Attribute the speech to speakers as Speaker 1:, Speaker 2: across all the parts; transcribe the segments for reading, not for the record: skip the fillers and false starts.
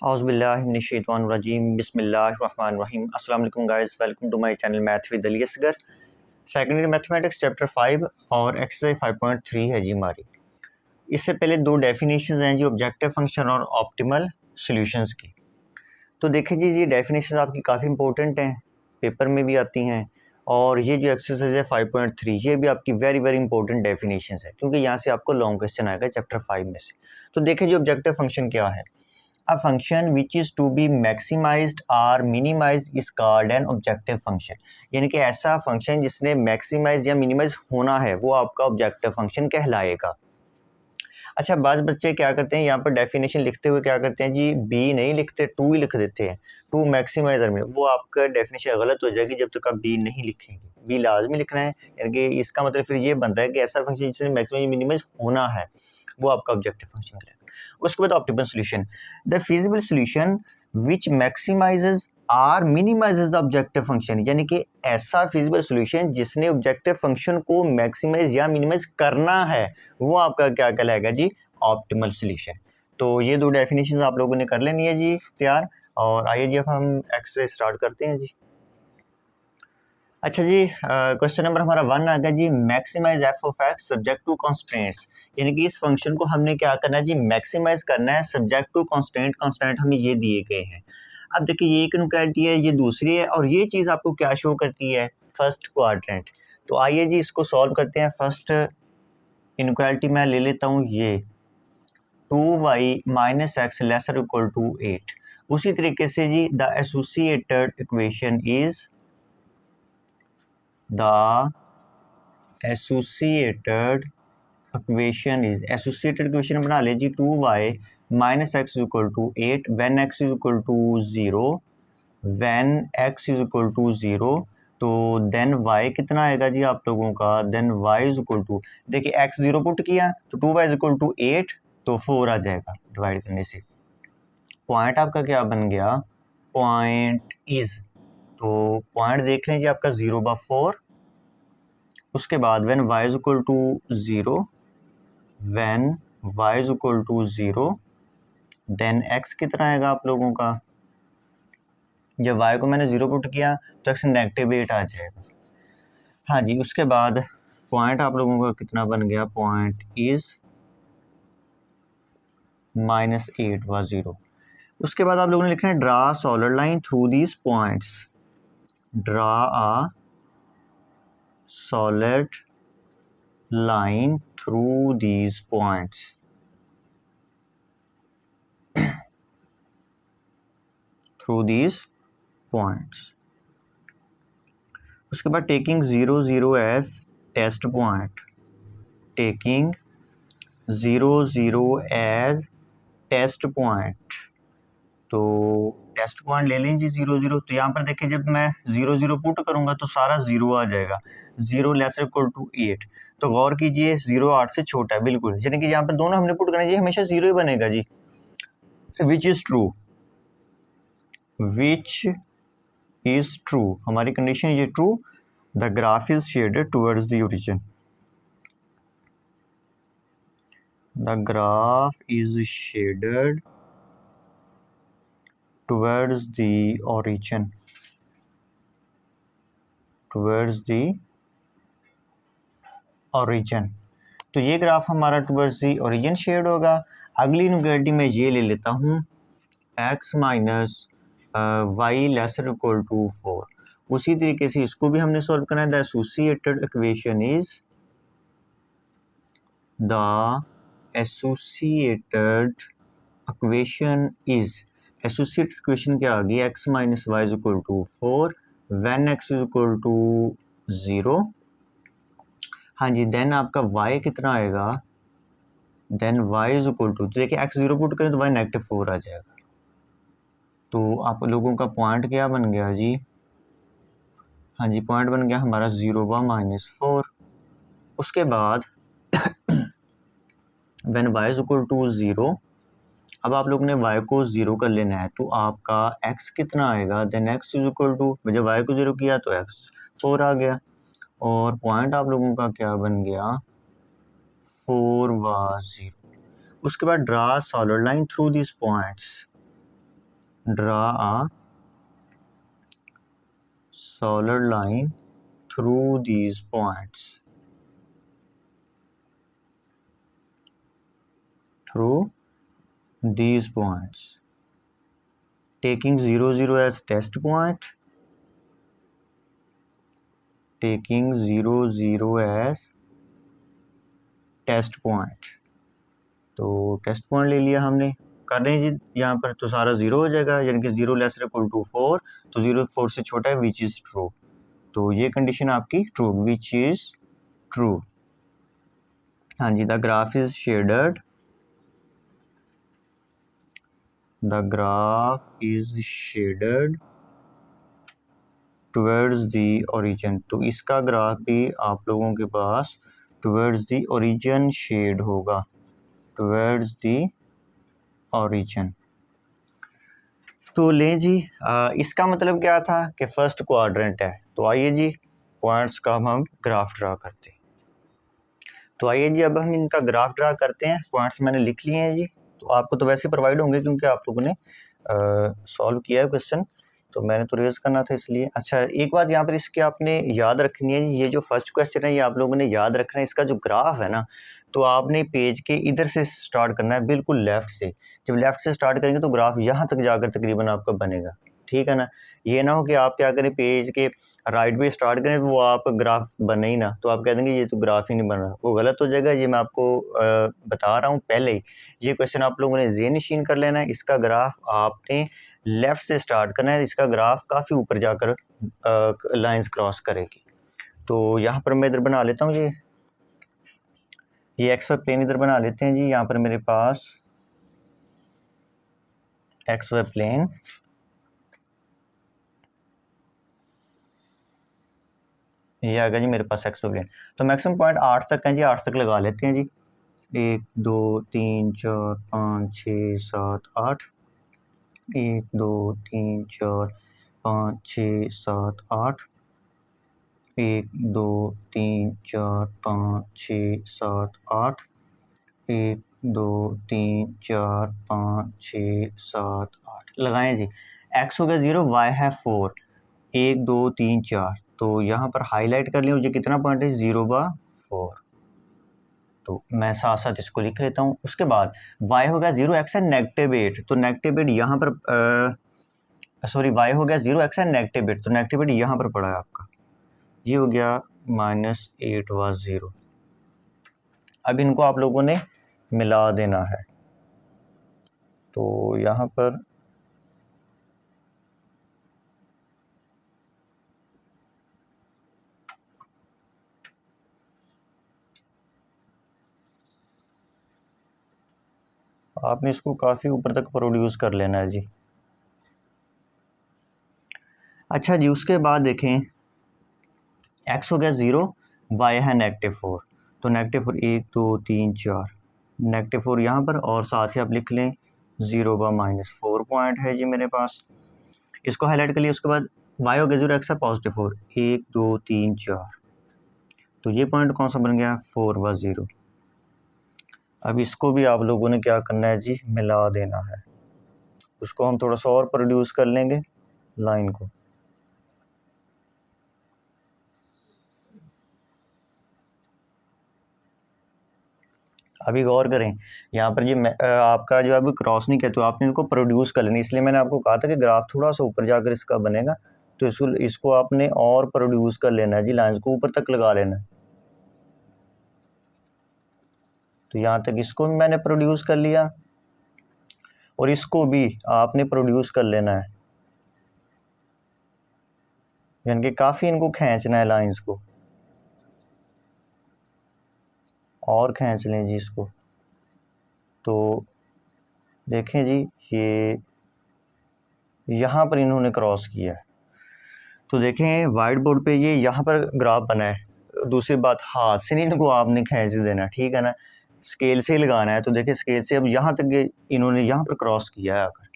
Speaker 1: औज़ुबिल्लाहिमिनश्शैतानिर्रजीम बिस्मिल्लाहिर्रहमानिर्रहीम। अस्सलाम वालेकुम guys, welcome to my channel math with Ali Asgar. Secondary mathematics chapter 5 और एक्सरसाइज 5.3 है जी हमारी। इससे पहले दो डेफिनेशंस हैं जी, ऑब्जेक्टिव फंक्शन और ऑप्टिमल सॉल्यूशंस की। तो देखिए जी, ये डेफिनेशंस आपकी काफ़ी इंपॉर्टेंट हैं, पेपर में भी आती हैं, और ये जो एक्सरसाइज है 5.3 ये भी आपकी वेरी वेरी इंपॉर्टेंट डेफिनेशंस है, क्योंकि यहाँ से आपको लॉन्ग क्वेश्चन आएगा चैप्टर 5 में से। तो देखिए जी, ऑब्जेक्टिव फंक्शन क्या है। A function which is to be maximized or minimized is called an objective function। यानी कि ऐसा फंक्शन जिसने मैक्सिमाइज या मिनिमाइज होना है वो आपका ऑब्जेक्टिव फंक्शन कहलाएगा। अच्छा, बाद बच्चे क्या करते हैं, यहाँ पर डेफिनेशन लिखते हुए क्या करते हैं जी, बी नहीं लिखते, टू ही लिख देते हैं, टू मैक्सिमाइज और मिनिमाइज। वो आपका डेफिनेशन गलत हो जाएगी जब तक आप बी नहीं लिखेंगे। बी लाजमी लिखना है, यानी कि इसका मतलब फिर ये बनता है कि ऐसा फंक्शन जिसने मैक्सिमाइज मिनिमाइज होना है वो आपका ऑब्जेक्टिव फंक्शन कहलाएगा। उसके बाद optimal solution, the feasible solution which maximises or minimises the objective function. यानी कि ऐसा फिजिबल सॉल्यूशन जिसने ऑब्जेक्टिव फंक्शन को मैक्सिमाइज या मिनिमाइज करना है वो आपका क्या कहलाएगा जी, ऑप्टिमल सॉल्यूशन। तो ये दो डेफिनेशन आप लोगों ने कर लेनी है जी तैयार। और आइए जी अब हम एक्सरसाइज स्टार्ट करते हैं जी। अच्छा जी, क्वेश्चन नंबर हमारा 1 आ गया जी, maximise f of x subject to constants. यानी कि इस फंक्शन को हमने क्या करना है जी, मैक्सिमाइज करना है सब्जेक्ट टू कॉन्स्टेंट। कॉन्स्टेंट हमें ये दिए गए हैं। अब देखिए, ये एक इनक्वालिटी है, ये दूसरी है, और ये चीज़ आपको क्या शो करती है, फर्स्ट क्वाड्रेंट। तो आइए जी इसको सॉल्व करते हैं। फर्स्ट इनक्वालिटी मैं ले लेता हूँ, ये 2y minus x lesser equal to 8। उसी तरीके से जी, the associated equation is the associated equation बना ले जी, 2y minus x is equal to 8 when x is equal to 0, when x is equal to 0। तो देन y कितना आएगा जी आप लोगों का, then y is equal to, देखिए x 0 पुट किया तो 2y इज इक्वल टू 8, तो 4 आ जाएगा डिवाइड करने से। पॉइंट आपका क्या बन गया, पॉइंट इज, तो पॉइंट देख रहे हैं जी आपका 0/4। उसके बाद when y is equal to 0, when y is equal to 0, then x कितना आएगा आप लोगों का, जब y को मैंने 0 पुट किया तो x -8 आ जाएगा। हाँ जी, उसके बाद पॉइंट आप लोगों का कितना बन गया, पॉइंट इज -8 व 0। उसके बाद आप लोगों ने लिखना है draw solid line through these points. Draw a solid line through these points। through these points। उसके बाद taking 0 0 as test point, taking 0 0 as test point. तो टेस्ट पॉइंट ले लें जी 0 0। तो यहाँ पर देखिए, जब मैं 0 0 पुट करूँगा तो सारा 0 आ जाएगा, 0 लेसर इक्वल टू 8। तो गौर कीजिए, 0 8 से छोटा है बिल्कुल, यानी कि यहाँ पर दोनों हमने पुट करना चाहिए, हमेशा 0 ही बनेगा जी। Which is true, which is true, हमारी कंडीशन ये true. The graph is shaded towards the origin, the graph is shaded towards the origin, towards the origin। तो ये ग्राफ हमारा टुवर्ड्स द ओरिजिन शेड होगा। अगली इनक्वालिटी में ये ले लेता हूँ, x minus Y lesser equal to 4। उसी तरीके से इसको भी हमने सॉल्व करना है। The associated equation is, the associated equation is, associated equation क्या आ गई, x minus Y is equal to 4 when x is equal to 0। हाँ जी, देन आपका y कितना आएगा, then y is equal to, देखिए x 0 पुट करें तो y -4 आ जाएगा। तो आप लोगों का पॉइंट क्या बन गया जी, हाँ जी, पॉइंट बन गया हमारा 0 व -4। उसके बाद when y is equal to 0, अब आप लोगों ने y को 0 कर लेना है, तो आपका x कितना आएगा, then x is equal to, जब y को 0 किया तो x 4 आ गया, और पॉइंट आप लोगों का क्या बन गया, 4 व 0। उसके बाद draw solid line through this points, draw a solid line through these points, taking 0 0 as test point, taking 0 0 as test point. तो टेस्ट पॉइंट ले लिया हमने, कर रहे हैं जी यहाँ पर, तो सारा 0 हो जाएगा, यानी कि 0 लेसर इक्वल टू 4, तो 0 4 से छोटा है, विच इज़ ट्रू। तो ये कंडीशन आपकी ट्रू, विच इज़ ट्रू। हाँ जी, the graph is shaded, the graph is shaded towards the origin. तो इसका ग्राफ भी आप लोगों के पास टुवर्ड्स द ओरिजिन शेड होगा, टुवर्ड्स द ओरिजिन। तो लें जी, इसका मतलब क्या था कि फर्स्ट क्वाड्रेंट है। तो आइए जी पॉइंट्स का हम ग्राफ ड्रा करते हैं। तो आइए जी अब हम इनका ग्राफ ड्रा करते हैं। पॉइंट्स मैंने लिख लिए हैं जी, तो आपको तो वैसे प्रोवाइड होंगे क्योंकि आप लोगों ने सॉल्व किया है क्वेश्चन, तो मैंने तो रेज करना था इसलिए। अच्छा, एक बात यहाँ पर इसकी आपने याद रखनी है, ये जो फर्स्ट क्वेश्चन है ये आप लोगों ने याद रखना है। इसका जो ग्राफ है ना, तो आपने पेज के इधर से स्टार्ट करना है, बिल्कुल लेफ़्ट से। जब लेफ़्ट से स्टार्ट करेंगे तो ग्राफ यहाँ तक जाकर तकरीबन आपका बनेगा, ठीक है ना। ये ना हो कि आप क्या करें, पेज के राइट पे स्टार्ट करें वो आप ग्राफ बने ही ना, तो आप कह देंगे ये तो ग्राफ ही नहीं बन रहा, वो गलत हो जाएगा। ये मैं आपको बता रहा हूँ पहले ही, ये क्वेश्चन आप लोगों ने ज़हन नशीन कर लेना है। इसका ग्राफ आपने लेफ़्ट से स्टार्ट करना है, इसका ग्राफ काफ़ी ऊपर जाकर लाइंस क्रॉस करेगी। तो यहाँ पर मैं इधर बना लेता हूँ, ये एक्स वाई प्लेन इधर बना लेते हैं जी। यहाँ पर मेरे पास एक्स वाई प्लेन, ये आ गया जी मेरे पास एक्स वाई प्लेन। तो मैक्सिमम पॉइंट 8 तक है जी, 8 तक लगा लेते हैं जी। 1 2 3 4 5 6 7 8, 1 2 3 4 5 6 7 8, 1 2 3 4 5 6 7 8, 1 2 3 4 5 6 7 8 लगाएं जी। एक्स हो गया 0, वाई है 4, 1 2 3 4, तो यहाँ पर हाईलाइट कर लिया, मुझे कितना पॉइंट है 0/4, तो मैं साथ साथ इसको लिख लेता हूँ। उसके बाद y हो गया 0, x है -8, तो -8 यहाँ पर सॉरी y हो गया 0, x है -8, तो -8 यहाँ पर पड़ा है आपका, ये हो गया -8/0। अब इनको आप लोगों ने मिला देना है, तो यहाँ पर आपने इसको काफ़ी ऊपर तक प्रोड्यूस कर लेना है जी। अच्छा जी, उसके बाद देखें x हो गया 0, y है -4, तो -4 1 2 3 4, -4 यहाँ पर, और साथ ही आप लिख लें 0/-4 पॉइंट है जी मेरे पास, इसको हाईलाइट कर लिया। उसके बाद y हो गया 0, x है +4, 1 2 3 4, तो ये पॉइंट कौन सा बन गया 4/0। अब इसको भी आप लोगों ने क्या करना है जी, मिला देना है। उसको हम थोड़ा सा और प्रोड्यूस कर लेंगे लाइन को। अभी गौर करें, यहाँ पर जी आपका जो अभी क्रॉस नहीं किया, तो आपने इनको प्रोड्यूस कर लेना, इसलिए मैंने आपको कहा था कि ग्राफ थोड़ा सा ऊपर जाकर इसका बनेगा, तो इसको आपने और प्रोड्यूस कर लेना है जी, लाइंस को ऊपर तक लगा लेना है। तो यहाँ तक इसको भी मैंने प्रोड्यूस कर लिया, और इसको भी आपने प्रोड्यूस कर लेना है, यानी कि काफ़ी इनको खींचना है लाइंस को, और खींच लें जी इसको। तो देखें जी, ये यहाँ पर इन्होंने क्रॉस किया है, तो देखें वाइट बोर्ड पे ये यहाँ पर ग्राफ बना है। दूसरी बात, हाथ से नहीं इनको आपने खींच देना, ठीक है ना, स्केल से ही लगाना है। तो देखिए स्केल से अब यहाँ तक इन्होंने यहाँ पर क्रॉस किया है आकर,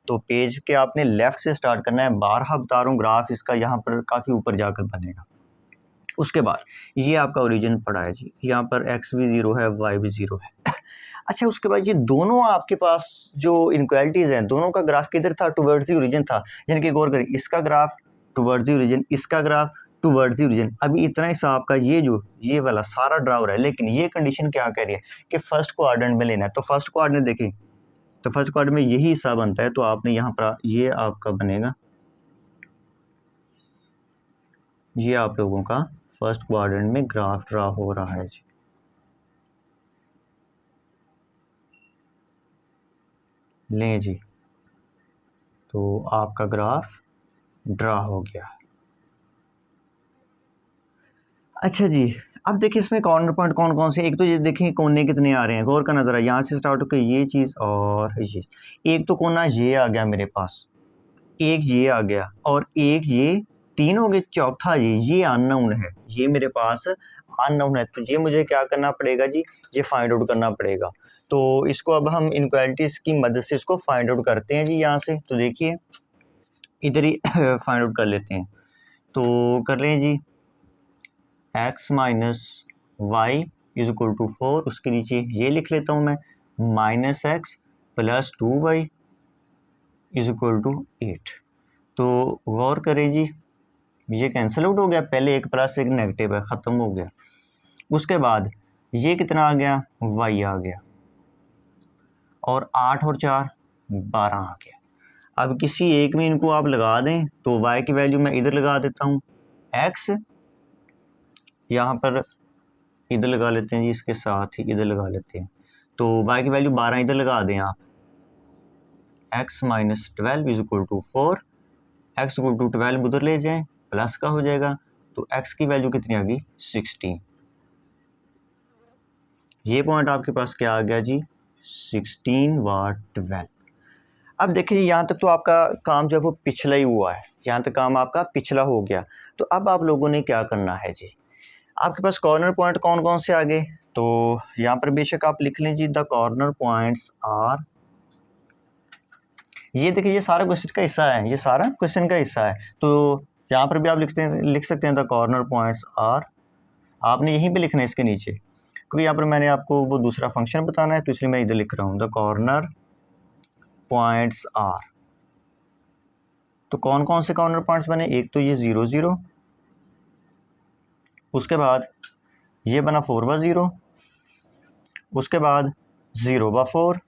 Speaker 1: तो पेज के आपने लेफ़्ट से स्टार्ट करना है। 12 बता रहा हूँ, ग्राफ इसका यहाँ पर काफ़ी ऊपर जाकर बनेगा। उसके बाद ये आपका ओरिजिन पड़ा है जी, यहाँ पर एक्स भी ज़ीरो है, वाई भी ज़ीरो है। अच्छा, उसके बाद ये दोनों आपके पास जो इनक्वालिटीज़ हैं, दोनों का ग्राफ किधर था? टुवर्ड्स द ओरिजिन था। यानी कि गौर करिए, इसका ग्राफ टुवर्ड्स द ओरिजिन, इसका ग्राफ टुवर्ड्स द ओरिजिन। अभी इतना हिस्सा आपका ये वाला सारा ड्रा हो रहा है, लेकिन ये कंडीशन क्या कह रही है कि फर्स्ट क्वाड्रेंट में लेना है। तो फर्स्ट क्वाड्रेंट देखें, तो फर्स्ट क्वाड्रेंट में यही हिस्सा बनता है, तो आपने यहाँ पर ये आपका बनेगा, ये आप लोगों का फर्स्ट क्वाड्रेंट में ग्राफ ड्रा हो रहा है जी। लें जी, तो आपका ग्राफ ड्रा हो गया। अच्छा जी, अब देखिए इसमें कॉर्नर पॉइंट कौन कौन से, एक तो ये देखें कोने कितने आ रहे हैं, गौर का नज़र है, यहाँ से स्टार्ट होकर ये चीज़ और ये चीज़। एक तो कोना ये आ गया मेरे पास, एक ये आ गया, और एक ये, तीन हो गए, चौथा ये अननोन है, ये मेरे पास अननोन है। तो ये मुझे क्या करना पड़ेगा जी, ये फाइंड आउट करना पड़ेगा। तो इसको अब हम इनक्वालिटीज़ की मदद से इसको फाइंड आउट करते हैं जी। यहाँ से तो देखिए इधर ही फाइंड आउट कर लेते हैं, तो कर लें जी, x minus Y is equal to 4, उसके नीचे ये लिख लेता हूँ मैं, minus X plus 2y is equal to 8। तो गौर करें जी, ये कैंसिल आउट हो गया, पहले एक प्लस एक नेगेटिव है, ख़त्म हो गया। उसके बाद ये कितना आ गया, y आ गया, और 8 और 4 12 आ गया। अब किसी एक में इनको आप लगा दें, तो y की वैल्यू मैं इधर लगा देता हूँ, x यहाँ पर इधर लगा लेते हैं जी, इसके साथ ही इधर लगा लेते हैं, तो y की वैल्यू 12 इधर लगा दें आप, x minus 12 is equal to 4, x equal to 12 उधर ले जाएं, प्लस का हो जाएगा, तो x की वैल्यू कितनी आ गई, 16। ये पॉइंट आपके पास क्या आ गया जी, 16 वाट 12। अब देखिए यहाँ तक तो आपका काम जो है वो पिछला ही हुआ है, यहाँ तक काम आपका पिछला हो गया। तो अब आप लोगों ने क्या करना है जी, आपके पास कॉर्नर पॉइंट कौन कौन से आ गए, तो यहाँ पर बेशक आप लिख लें जी, द कॉर्नर पॉइंट्स आर, ये देखिए ये सारा क्वेश्चन का हिस्सा है, ये सारा क्वेश्चन का हिस्सा है। तो यहाँ पर भी आप लिख सकते हैं द कॉर्नर पॉइंट्स आर, आपने यहीं पे लिखना है इसके नीचे, क्योंकि यहाँ पर मैंने आपको वो दूसरा फंक्शन बताना है, तो इसलिए मैं इधर लिख रहा हूँ द कॉर्नर पॉइंट्स आर। तो कौन कौन से कॉर्नर पॉइंट्स बने, एक तो ये 0 0, उसके बाद ये बना 4/0, उसके बाद 0/4,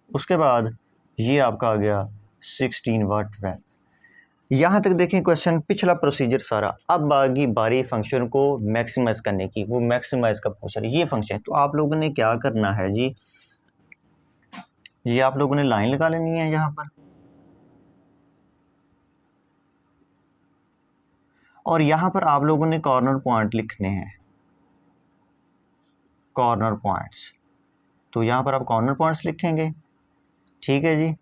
Speaker 1: उसके बाद ये आपका आ गया 16/12। यहाँ तक देखें क्वेश्चन पिछला प्रोसीजर सारा। अब आगे बारी फंक्शन को मैक्सिमाइज करने की, वो मैक्सिमाइज का पूछा ये फंक्शन। तो आप लोगों ने क्या करना है जी, ये आप लोगों ने लाइन लगा लेनी है यहाँ पर, और यहाँ पर आप लोगों ने कॉर्नर पॉइंट लिखने हैं, कॉर्नर पॉइंट्स। तो यहाँ पर आप कॉर्नर पॉइंट्स लिखेंगे, ठीक है जी।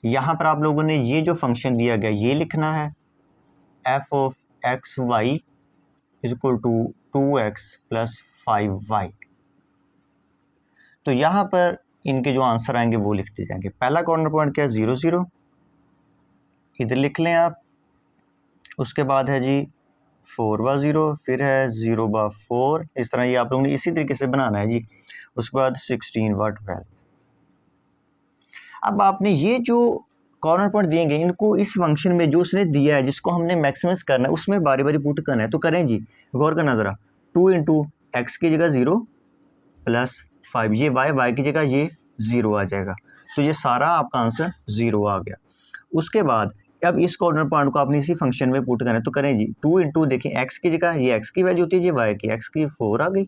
Speaker 1: यहाँ पर आप लोगों ने ये जो फंक्शन दिया गया ये लिखना है, F of x Y is equal to 2x plus 5y। तो यहाँ पर इनके जो आंसर आएंगे वो लिखते जाएंगे। पहला कॉर्नर पॉइंट क्या है, 0 0, इधर लिख लें आप। उसके बाद है जी 4/0, फिर है 0/4, इस तरह ये आप लोगों ने इसी तरीके से बनाना है जी। उसके बाद 16/12। अब आपने ये जो कॉर्नर पॉइंट दिए गए इनको इस फंक्शन में जो उसने दिया है, जिसको हमने मैक्सिमाइज करना है, उसमें बारी बारी पुट करना है। तो करें जी, गौर करना ज़रा, 2 इंटू एक्स की जगह 0 प्लस 5, ये y की जगह ये 0 आ जाएगा। तो ये सारा आपका आंसर 0 आ गया। उसके बाद अब इस कॉर्नर पॉइंट को आपने इसी फंक्शन में पुट करना है। तो करें जी, 2 इंटू देखें एक्स की जगह ये एक्स की वैल्यू होती है, ये y की, एक्स की 4 आ गई,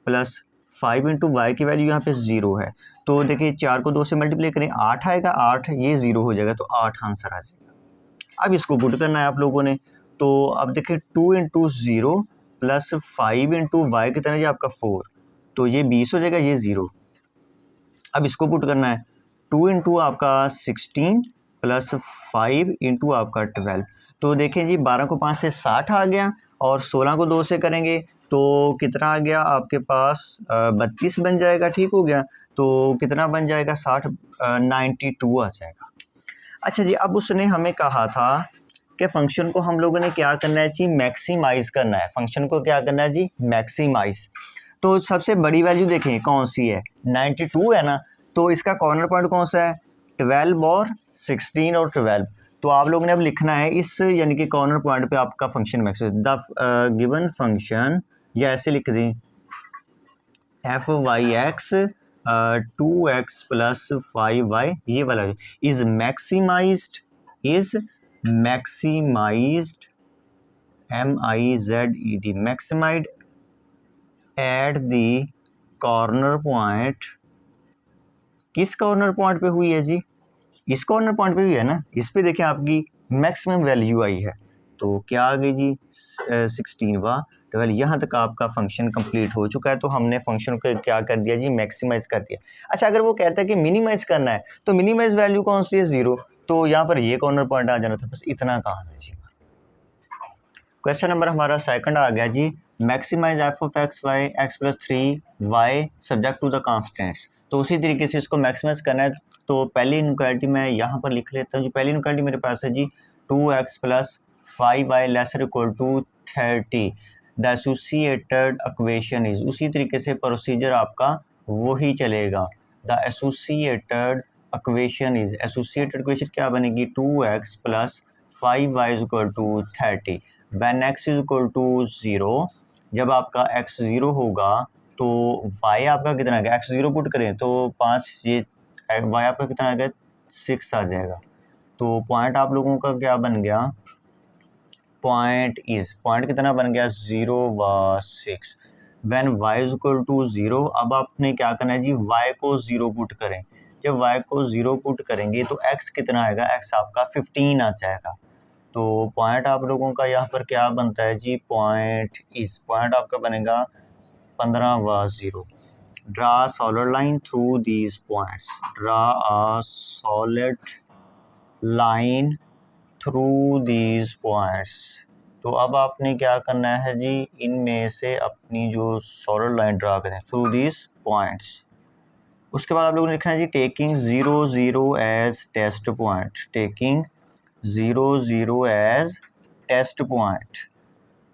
Speaker 1: प्लस 5 इंटू वाई की वैल्यू यहाँ पे 0 है। तो देखिए 4 को 2 से मल्टीप्लाई करें, 8 आएगा, 8 ये 0 हो जाएगा, तो 8 आंसर आ जाएगा। अब इसको पुट करना है आप लोगों ने। तो अब देखिए 2 इंटू 0 प्लस 5 इंटू वाई कितना है आपका 4, तो ये 20 हो जाएगा, ये 0। अब इसको पुट करना है, 2 इंटू आपका 16 प्लस 5 इंटू आपका 12। तो देखें जी 12 को 5 से 60 आ गया, और 16 को 2 से करेंगे तो कितना आ गया आपके पास, 32 बन जाएगा, ठीक हो गया। तो कितना बन जाएगा, 60 92 आ जाएगा। अच्छा जी, अब उसने हमें कहा था कि फ़ंक्शन को हम लोगों ने क्या करना है जी, मैक्सिमाइज़ करना है। फ़ंक्शन को क्या करना है जी, मैक्सिमाइज़। तो सबसे बड़ी वैल्यू देखें कौन सी है, 92 है ना, तो इसका कॉर्नर पॉइंट कौन सा है, 12 और 16 और 12। तो आप लोगों ने अब लिखना है इस यानी कि कॉर्नर पॉइंट पे आपका function maximize, the given function, या ऐसे लिख दें F Y x 2x plus 5y, ये वाला is maximised, MIZED, maximised at the corner point. किस कॉर्नर पॉइंट पे हुई है जी, इस कॉर्नर पॉइंट पे हुई है ना, इस पे देखिए आपकी मैक्सिमम वैल्यू आई है। तो क्या आ गई जी, 16 व 12। यहाँ तक आपका फंक्शन कंप्लीट हो चुका है। तो हमने फंक्शन को क्या कर दिया जी, मैक्सिमाइज कर दिया। अच्छा, अगर वो कहता है कि मिनिमाइज करना है, तो मिनिमाइज वैल्यू कौन सी है, 0। तो यहाँ पर ये कॉर्नर पॉइंट आ जाना था, बस इतना काम है जी। क्वेश्चन नंबर हमारा सेकंड आ गया जी, maximise f of x y x plus 3y subject to the constants. तो उसी तरीके से इसको मैक्सिमाइज करना है। तो पहली इनक्वालिटी मैं यहाँ पर लिख लेता हूँ जी। पहली इनक्वालिटी मेरे पास है जी 2x plus 5y lesser equal to 30, the associated equation is. उसी तरीके से प्रोसीजर आपका वही चलेगा, the associated equation is. Associated equation क्या बनेगी, 2x plus 5y is equal to 30 when x is equal to 0। जब आपका x 0 होगा तो y आपका कितना आ गया, x 0 पुट करें तो 5, ये y आपका कितना आ गया, 6 आ जाएगा। तो पॉइंट आप लोगों का क्या बन गया, पॉइंट कितना बन गया, 0 व 6। when y is equal to 0, अब आपने क्या करना है जी, y को 0 पुट करें। जब y को 0 पुट करेंगे तो x कितना आएगा, x आपका 15 आ जाएगा। तो पॉइंट आप लोगों का यहाँ पर क्या बनता है जी, पॉइंट आपका बनेगा 15 व 0। Draw solid line through these points, draw a solid line through these points. तो अब आपने क्या करना है जी, इनमें से अपनी जो सॉलिड लाइन ड्रा करें थ्रू दीज पॉइंट्स। उसके बाद आप लोगों ने लिखना है जी, taking 0 0 as test point, taking 0 0 as test point.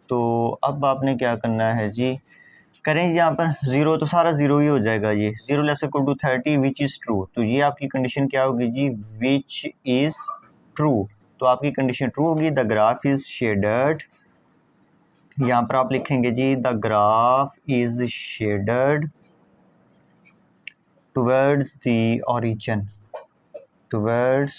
Speaker 1: तो अब आपने क्या करना है जी, करें जी यहाँ पर 0 तो सारा 0 ही हो जाएगा, ये 0 less equal to 30 which is true. तो ये आपकी कंडीशन क्या होगी जी, विच इज़ ट्रू। तो आपकी कंडीशन ट्रू होगी। द ग्राफ इज शेडेड, यहाँ पर आप लिखेंगे जी, the graph is shaded towards the origin, towards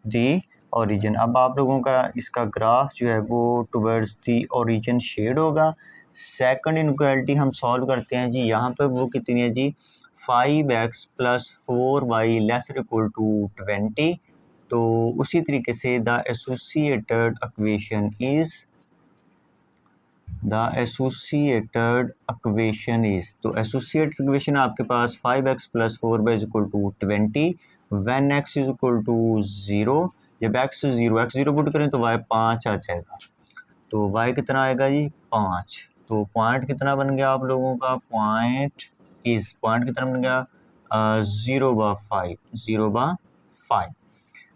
Speaker 1: the origin. अब आप लोगों का इसका ग्राफ जो है वो टुवर्ड्स दी ओरिजिन शेड होगा। सेकंड इनक्वालिटी हम सॉल्व करते हैं जी, यहाँ पर वो कितनी है जी, 5x plus 4y lesser equal to 20। तो उसी तरीके से the associated equation is, the associated equation is, तो एसोसिएटेड इक्वेशन आपके पास 5x plus 4y is equal to 20 when x is equal to 0। जब x 0 पुट करें तो y 5 आ जाएगा। तो y कितना आएगा जी, 5। तो पॉइंट कितना बन गया आप लोगों का, पॉइंट कितना बन गया, 0/5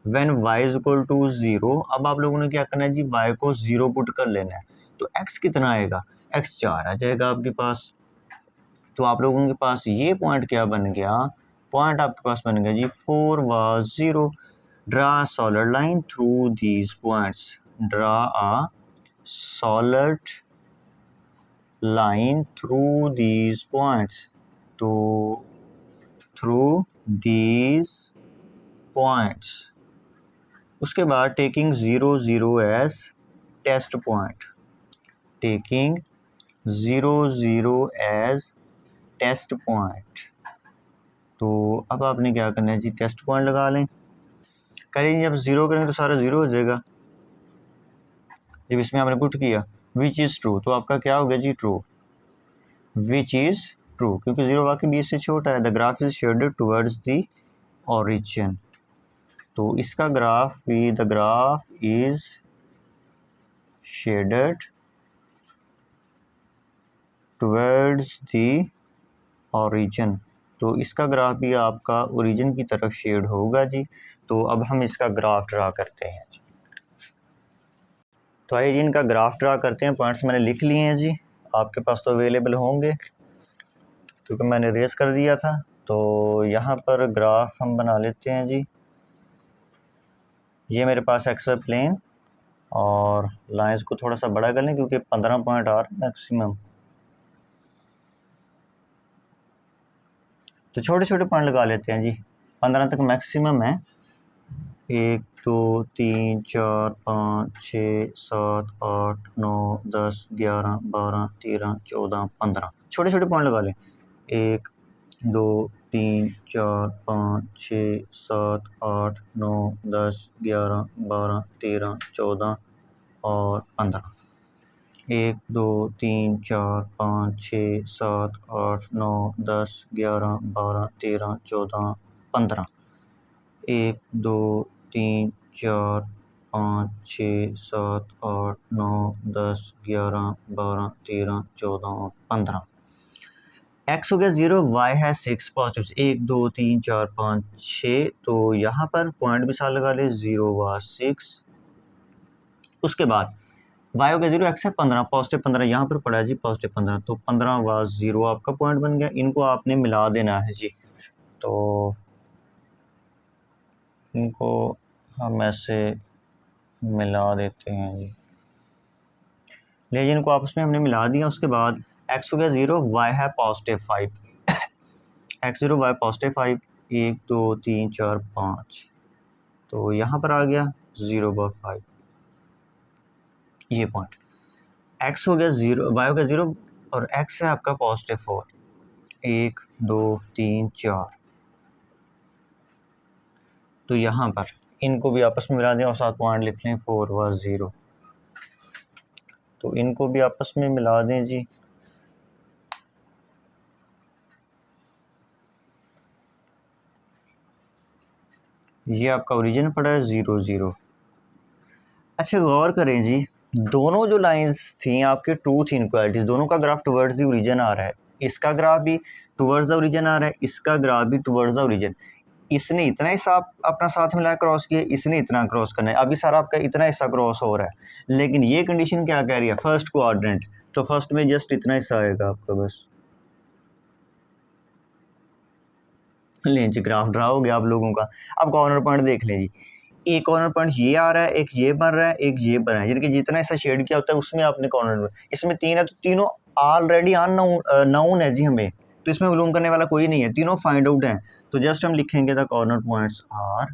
Speaker 1: when y is equal to 0। अब आप लोगों ने क्या करना है जी, y को 0 पुट कर लेना है। तो x कितना आएगा, x 4 आ जाएगा आपके पास। तो आप लोगों के पास ये पॉइंट क्या बन गया, पॉइंट आपके पास बन गया जी 4 व 0। Draw solid line through these points, draw a solid line through these points. तो थ्रू दीज पॉइंट्स। उसके बाद taking 0 0 as test point, taking 0 0 as test point. तो अब आपने क्या करना है जी, टेस्ट पॉइंट लगा लें। करें जब 0 करें तो सारा 0 हो जाएगा। जब इसमें आपने पुट किया विच इज़ ट्रू, तो आपका क्या हो गया जी, ट्रू, विच इज़ ट्रू, क्योंकि 0 वाकई 20 से छोटा है। The graph is shaded towards the origin. तो इसका ग्राफ भी, the graph is shaded towards the origin. तो इसका ग्राफ भी आपका ओरिजिन की तरफ शेड होगा जी। तो अब हम इसका ग्राफ ड्रा करते हैं। तो आइए जी इनका ग्राफ ड्रा करते हैं। पॉइंट्स मैंने लिख लिए हैं जी, आपके पास तो अवेलेबल होंगे क्योंकि मैंने रेस कर दिया था। तो यहाँ पर ग्राफ हम बना लेते हैं जी। ये मेरे पास एक्स वाई प्लेन, और लाइंस को थोड़ा सा बड़ा कर लें क्योंकि 15 पॉइंट आ रहा मैक्सिमम। तो छोटे छोटे पॉइंट लगा लेते हैं जी, 15 तक मैक्सिमम है। 1 2 3 4 5 6 7 8 9 10 11 12 13 14 15 छोटे छोटे पॉइंट लगा लें। 1 2 3 4 5 6 7 8 9 10 11 12 13 14 और 15। 1 2 3 4 5 6 7 8 9 10 11 12 13 14 15। 1 2 3 4 5 6 7 8 9 10 11 12 13 14 और 15। एक्स हो गया 0, वाई है 6 पॉजिटिव 1 2 3 4 5 6। तो यहाँ पर पॉइंट भी साथ लगा ले, 0 व 6। उसके बाद वाई हो गया 0, एक्स है 15 पॉजिटिव 15, यहाँ पर पड़ा है जी पॉजिटिव 15। तो 15 व 0 आपका पॉइंट बन गया। इनको आपने मिला देना है जी। तो इनको हम ऐसे मिला देते हैं जी। ले जी इनको आपस में हमने मिला दिया। उसके बाद एक्स हो गया 0, वाई है पॉजिटिव 5। X 0 Y positive 5, 1 2 3 4 5। तो यहाँ पर आ गया 0 व 5 ये पॉइंट। एक्स हो गया 0, वाई हो गया 0 और एक्स है आपका पॉजिटिव 4, 1 2 3 4। तो यहाँ पर इनको भी आपस में मिला दें और साथ पॉइंट लिख लें 4 व 0। तो इनको भी आपस में मिला दें जी। ये आपका ओरिजिन पड़ा है 0 0। अच्छा गौर करें जी, दोनों जो लाइंस थी आपके ट्रू थी इनक्वालिटीज, दोनों का ग्राफ टुवर्ड्स द ओरिजिन आ रहा है। इसका ग्राफ भी टुवर्ड्स द ओरिजिन आ रहा है, इसका ग्राफ भी टुवर्ड्स द ओरिजिन। इसने इतना हिस्सा अपना साथ मिला क्रॉस किया, इसने इतना क्रॉस करना है। अभी सारा आपका इतना हिस्सा क्रॉस हो रहा है, लेकिन ये कंडीशन क्या कह रही है, फर्स्ट कोऑर्डिनेट। तो फर्स्ट में जस्ट इतना हिस्सा आएगा आपका बस। लें जी ग्राफ ड्रा हो गया आप लोगों का। अब कॉर्नर पॉइंट देख लें जी, एक कॉर्नर पॉइंट ये आ रहा है, एक ये बन रहा है, एक ये बन रहा है, यानी कि जितना हिस्सा शेड किया होता है उसमें आपने कॉर्नर, इसमें 3 है तो तीनों ऑलरेडी अननोन है जी हमें, तो इसमें मालूम करने वाला कोई नहीं है, तीनों फाइंड आउट हैं। तो जस्ट हम लिखेंगे the corner points are,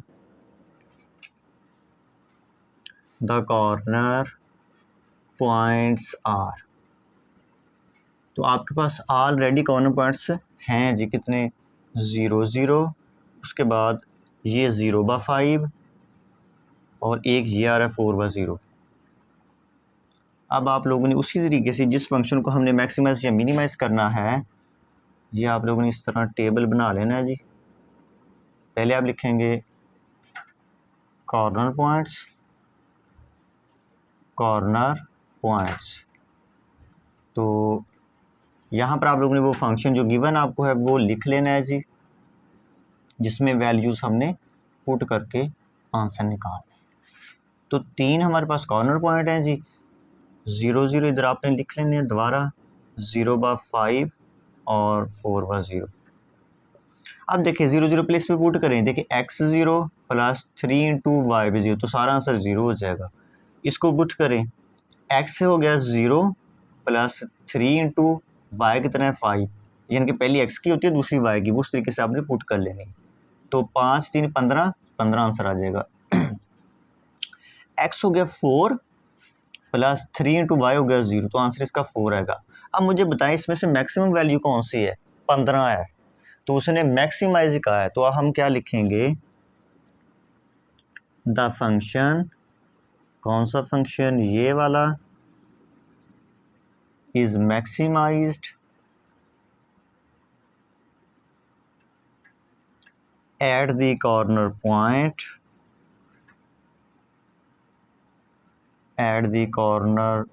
Speaker 1: the corner points are. तो आपके पास ऑलरेडी कॉर्नर पॉइंट्स हैं जी, कितने, 0 0, उसके बाद ये 0 व 5 और एक ये आ रहा है 4 व 0। अब आप लोगों ने उसी तरीके से जिस फंक्शन को हमने मैक्सिमाइज या मिनिमाइज करना है, ये आप लोगों ने इस तरह टेबल बना लेना है जी। पहले आप लिखेंगे कॉर्नर पॉइंट्स, कॉर्नर पॉइंट्स। तो यहाँ पर आप लोगों ने वो फंक्शन जो गिवन आपको है वो लिख लेना है जी, जिसमें वैल्यूज़ हमने पुट करके आंसर निकालना है। तो 3 हमारे पास कॉर्नर पॉइंट हैं जी, 0 0 इधर आपने लिख लेने हैं दोबारा, 0 व 5 और 4 व 0। अब देखिए 0 0 प्लेस पे पुट करें, देखिए x 0 प्लस 3 इंटू वाई भी 0, तो सारा आंसर 0 हो जाएगा। इसको पुट करें, x हो गया 0 प्लस 3 इंटू वाई कितना है 5, यानी कि पहली x की होती है दूसरी y की, उस तरीके से आपने पुट कर लेनी। तो 5 3 15 15 आंसर आ जाएगा। x हो गया 4 प्लस 3 इंटू वाई हो गया 0, तो आंसर इसका 4 आएगा। अब मुझे बताएं इसमें से मैक्सिमम वैल्यू कौन सी है, 15 है, तो उसने मैक्सिमाइज कहा है। तो हम क्या लिखेंगे, द फंक्शन, कौन सा फंक्शन, ये वाला, is maximised eight the corner point, eight the corner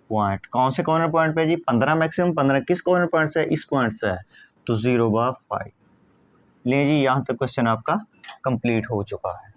Speaker 1: point. कौन से कॉर्नर पॉइंट पे जी, 15 मैक्सिमम, 15 किस कॉर्नर पॉइंट से है, इस पॉइंट से है, तो 0 व 5। ले जी यहाँ तक क्वेश्चन आपका कंप्लीट हो चुका है।